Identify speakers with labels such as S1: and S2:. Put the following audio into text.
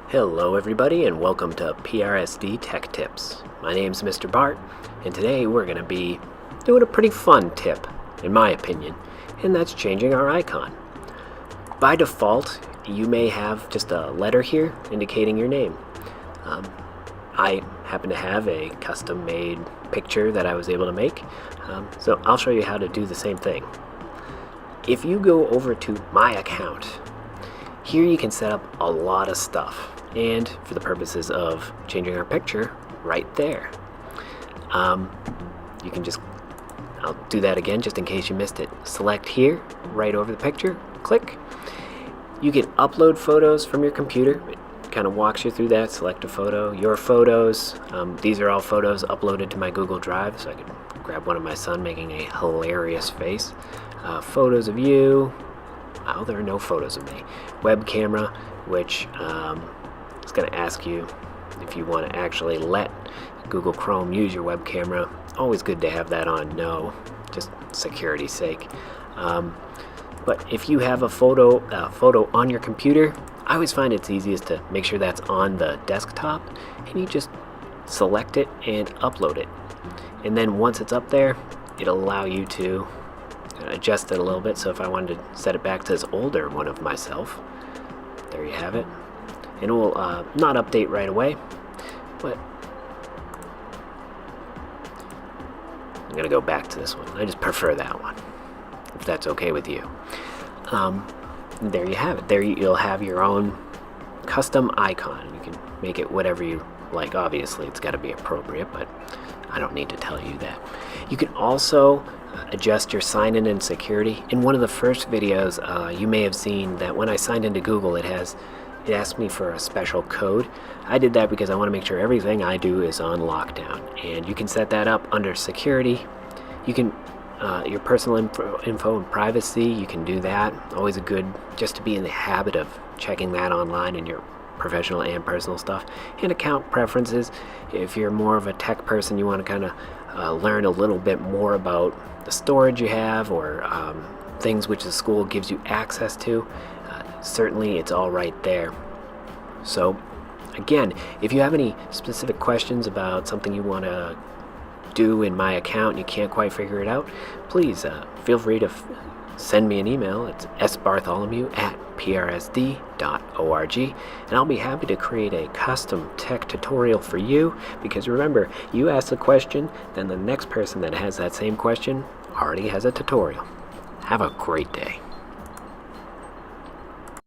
S1: Hello everybody and welcome to PRSD Tech Tips. My name's Mr. Bart, and today we're going to be doing a pretty fun tip, in my opinion, and that's changing our icon. By default, you may have just a letter here indicating your name. I happen to have a custom-made picture that I was able to make, so I'll show you how to do the same thing. If you go over to My Account, here you can set up a lot of stuff, and for the purposes of changing our picture, right there. You can just, I'll do that again just in case you missed it. Select here, right over the picture, click. You can upload photos from your computer. It kind of walks you through that. Select a photo, your photos. These are all photos uploaded to my Google Drive, so I could grab one of my son making a hilarious face. Photos of you. Oh, there are no photos of me. Web camera, which is going to ask you if you want to actually let Google Chrome use your web camera. Always good to have that on no, just security's sake. But if you have a photo on your computer, I always find it's easiest to make sure that's on the desktop, and you just select it and upload it. And then once it's up there, it'll allow you to adjust it a little bit. So if I wanted to set it back to this older one of myself, there you have it. And it will not update right away, but I'm gonna go back to this one. I just prefer that one, if that's okay with you. There you have it. There you'll have your own custom icon. You can make it whatever you like. Obviously it's got to be appropriate, but I don't need to tell you that. You can also adjust your sign-in and security. In one of the first videos, you may have seen that when I signed into Google, it asked me for a special code. I did that because I want to make sure everything I do is on lockdown, and you can set that up under security. You can your personal info and privacy, you can do that. Always a good, just to be in the habit of checking that online in your professional and personal stuff. And account preferences, if you're more of a tech person, you want to kind of learn a little bit more about the storage you have, or things which the school gives you access to. Certainly it's all right there. So again, if you have any specific questions about something you want to do in My Account and you can't quite figure it out, please feel free to send me an email. It's sbartholomew@prsd.org, and I'll be happy to create a custom tech tutorial for you, because remember, you ask the question, then the next person that has that same question already has a tutorial. Have a great day.